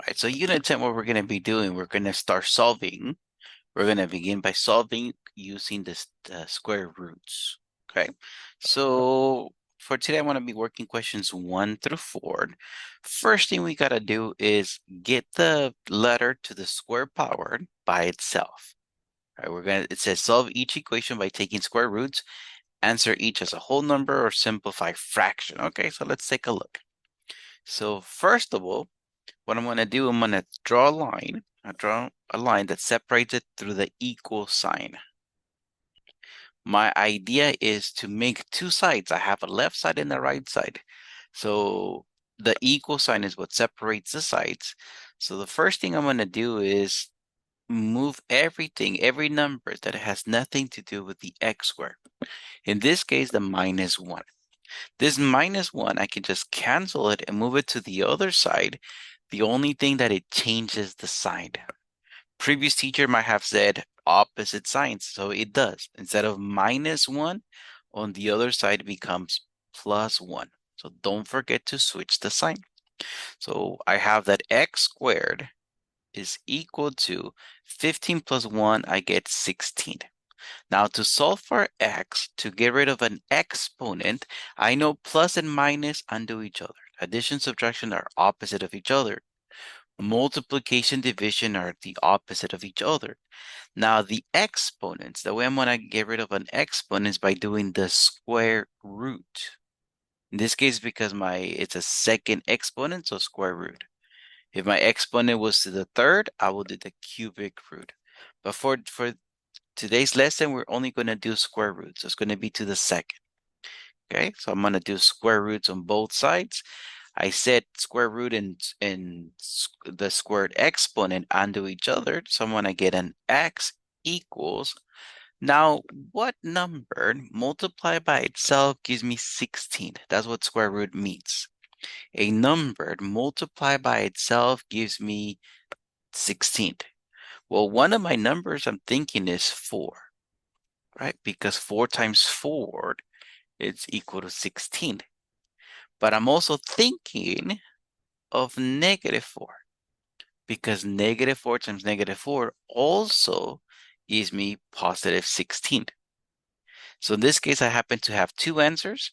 right, so unit 10, what we're going to be doing, we're going to start solving. We're going to begin by solving using the square roots. Okay, so for today, I want to be working questions 1 through 4. First thing we got to do is get the letter to the square power by itself. All right, it says solve each equation by taking square roots, answer each as a whole number or simplify fraction. Okay, so let's take a look. So first of all, what I'm going to do, I'm going to draw a line. I draw a line that separates it through the equal sign. My idea is to make two sides. I have a left side and a right side. So the equal sign is what separates the sides. So the first thing I'm going to do is move everything, every number that has nothing to do with the x squared. In this case, the -1. This -1, I can just cancel it and move it to the other side. The only thing that it changes the sign. Previous teacher might have said opposite signs, so it does. Instead of -1, on the other side it becomes +1. So don't forget to switch the sign. So I have that x squared is equal to 15 plus 1, I get 16. Now to solve for x, to get rid of an exponent, I know plus and minus undo each other. Addition, subtraction are opposite of each other. Multiplication, division are the opposite of each other. Now the exponents, the way I'm going to get rid of an exponent is by doing the square root. In this case, because it's a second exponent, so square root. If my exponent was to the third, I will do the cubic root. But for today's lesson, we're only going to do square roots. So it's going to be to the second. Okay, so I'm going to do square roots on both sides. I said square root and the squared exponent undo each other. So I'm going to get an x equals. Now, what number multiplied by itself gives me 16? That's what square root means. A number multiplied by itself gives me 16. Well, one of my numbers I'm thinking is 4, right? Because 4 times 4 is equal to 16. But I'm also thinking of -4 because -4 times -4 also gives me +16. So in this case, I happen to have two answers.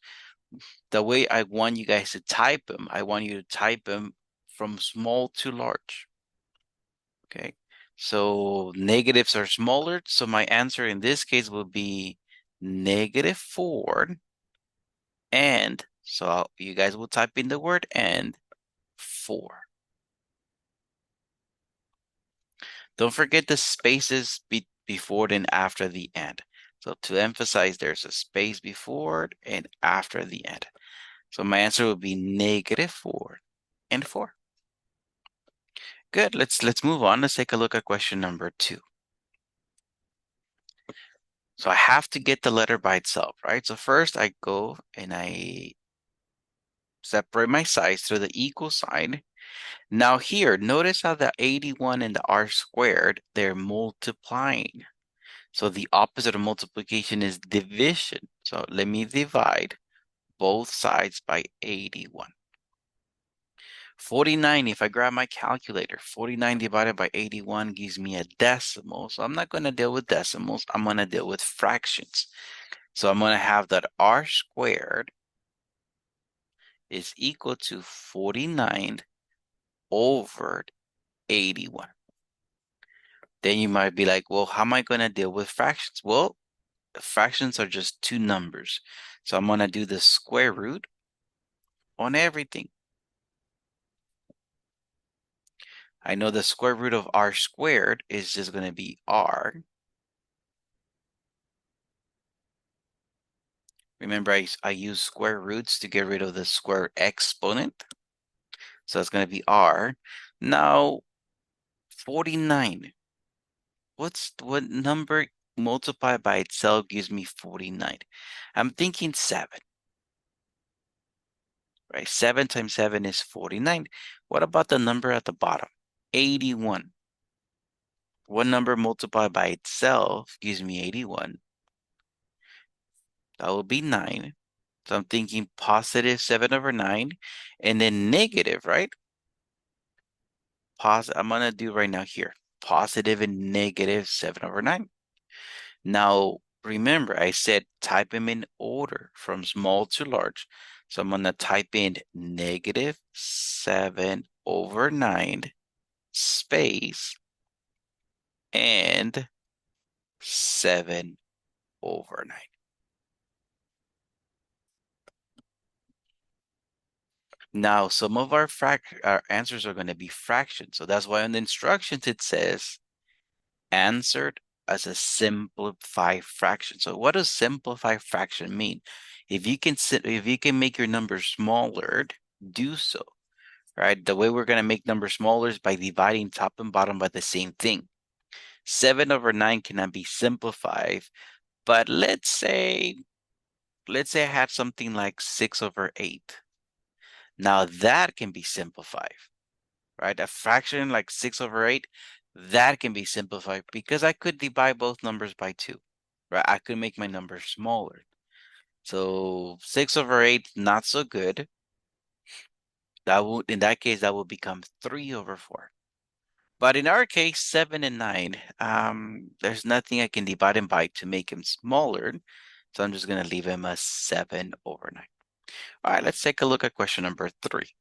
The way I want you guys to type them, I want you to type them from small to large. Okay, so negatives are smaller. So my answer in this case will be -4. And so you guys will type in the word and 4. Don't forget the spaces before and after the and. So to emphasize, there's a space before and after the and. So my answer would be -4 and 4. Good. Let's move on. Let's take a look at question number 2. So I have to get the letter by itself, right? So first I go and I separate my sides through the equal sign. Now here, notice how the 81 and the r squared, they're multiplying. So the opposite of multiplication is division. So let me divide both sides by 81. 49, if I grab my calculator, 49 divided by 81 gives me a decimal. So I'm not going to deal with decimals. I'm going to deal with fractions. So I'm going to have that r squared is equal to 49 over 81. Then you might be like, well, how am I going to deal with fractions? Well, fractions are just two numbers. So I'm going to do the square root on everything. I know the square root of r squared is just going to be r. Remember, I use square roots to get rid of the square exponent. So it's going to be r. Now, 49. What number multiplied by itself gives me 49? I'm thinking 7. Right? 7 times 7 is 49. What about the number at the bottom? 81. What number multiplied by itself gives me 81? That will be 9. So I'm thinking +7 over 9. And then negative, right? I'm gonna do right now here, positive and negative 7/9. Now, remember, I said type them in order from small to large. So I'm gonna type in negative 7/9 space and 7/9. Now, some of our answers are going to be fractions. So that's why on the instructions it says answered as a simplified fraction. So what does simplified fraction mean? If you can make your numbers smaller, do so, right? The way we're going to make numbers smaller is by dividing top and bottom by the same thing. 7/9 cannot be simplified, but let's say I had something like 6/8. Now that can be simplified, right? A fraction like 6/8, that can be simplified because I could divide both numbers by 2, right? I could make my numbers smaller. So 6/8, not so good. In that case, that will become 3/4. But in our case, 7 and 9, there's nothing I can divide them by to make them smaller. So I'm just going to leave them as 7/9. All right, let's take a look at question number 3.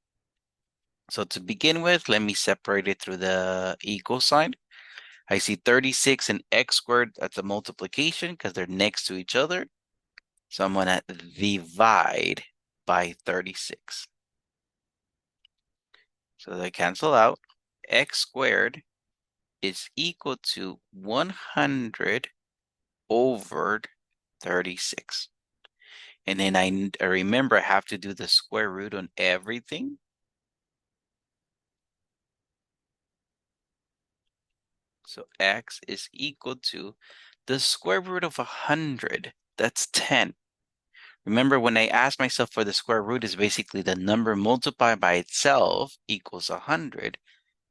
So to begin with, let me separate it through the equal sign. I see 36 and x squared. That's a multiplication because they're next to each other. So I'm going to divide by 36. So they cancel out. X squared is equal to 100/36. And then I remember I have to do the square root on everything. So x is equal to the square root of 100. That's 10. Remember, when I ask myself for the square root is basically the number multiplied by itself equals 100.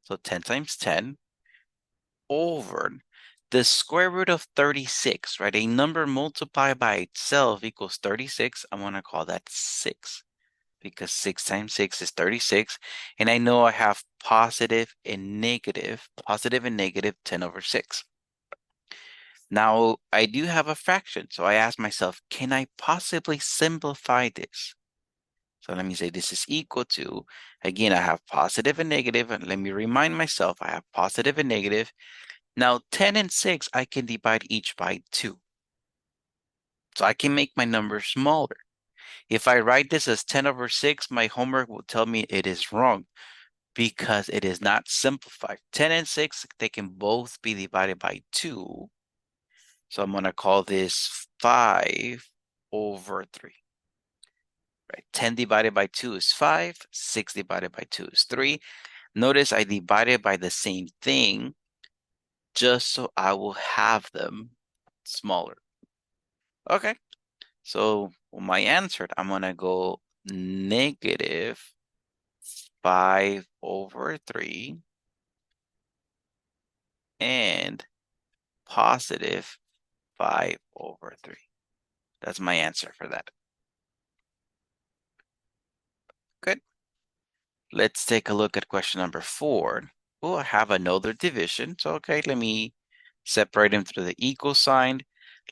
So 10 times 10 over the square root of 36, right? A number multiplied by itself equals 36. I'm going to call that 6 because 6 times 6 is 36. And I know I have positive and negative 10/6. Now, I do have a fraction, so I ask myself, can I possibly simplify this? So let me say this is equal to, again, I have positive and negative, and let me remind myself, I have positive and negative. Now, 10 and 6, I can divide each by 2. So I can make my number smaller. If I write this as 10/6, my homework will tell me it is wrong because it is not simplified. 10 and 6, they can both be divided by 2. So I'm going to call this 5/3. Right? 10 divided by 2 is 5. 6 divided by 2 is 3. Notice I divided by the same thing just so I will have them smaller. Okay, so my answer, I'm going to go negative 5/3 and positive 5/3. That's my answer for that. Good. Let's take a look at question number 4. Oh, I have another division. So, okay, let me separate them through the equal sign.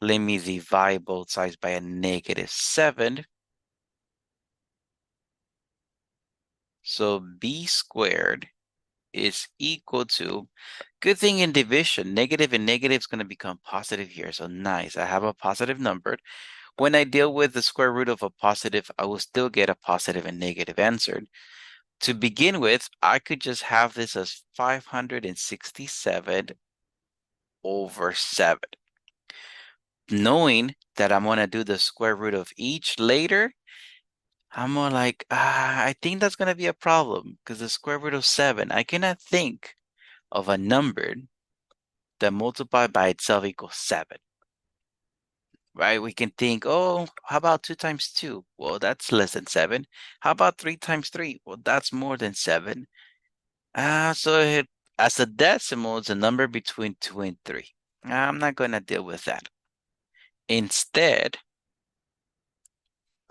Let me divide both sides by a -7. So b squared is equal to, good thing in division, negative and negative is going to become positive here. So nice, I have a positive number. When I deal with the square root of a positive, I will still get a positive and negative answer. To begin with, I could just have this as 567/7. Knowing that I'm going to do the square root of each later, I'm more like, I think that's going to be a problem because the square root of 7, I cannot think of a number that multiplied by itself equals 7, right? We can think, oh, how about 2 times 2? Well, that's less than 7. How about 3 times 3? Well, that's more than 7. As a decimal, it's a number between 2 and 3. I'm not going to deal with that. Instead,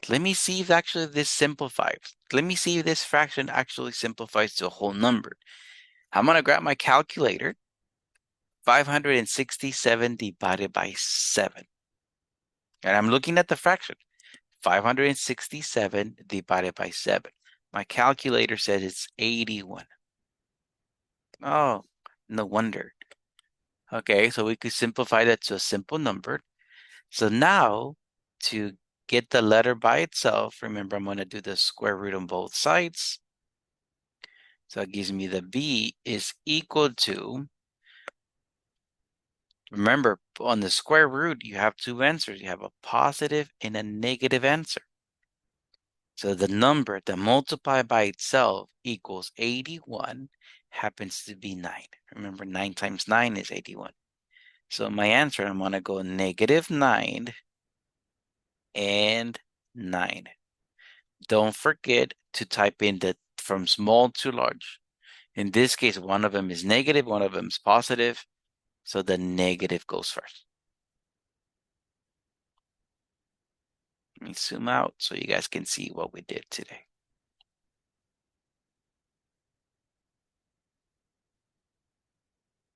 let me see if actually this simplifies. Let me see if this fraction actually simplifies to a whole number. I'm going to grab my calculator. 567 divided by 7. And I'm looking at the fraction. 567 divided by 7. My calculator says it's 81. Oh, no wonder. Okay, so we could simplify that to a simple number. So now, to get the letter by itself, remember I'm going to do the square root on both sides. So it gives me the b is equal to, remember, on the square root, you have two answers. You have a positive and a negative answer. So the number that multiplied by itself equals 81 happens to be 9. Remember, 9 times 9 is 81. So my answer, I'm going to go negative 9 and 9. Don't forget to type in the from small to large. In this case, one of them is negative, one of them is positive. So the negative goes first. Let me zoom out so you guys can see what we did today.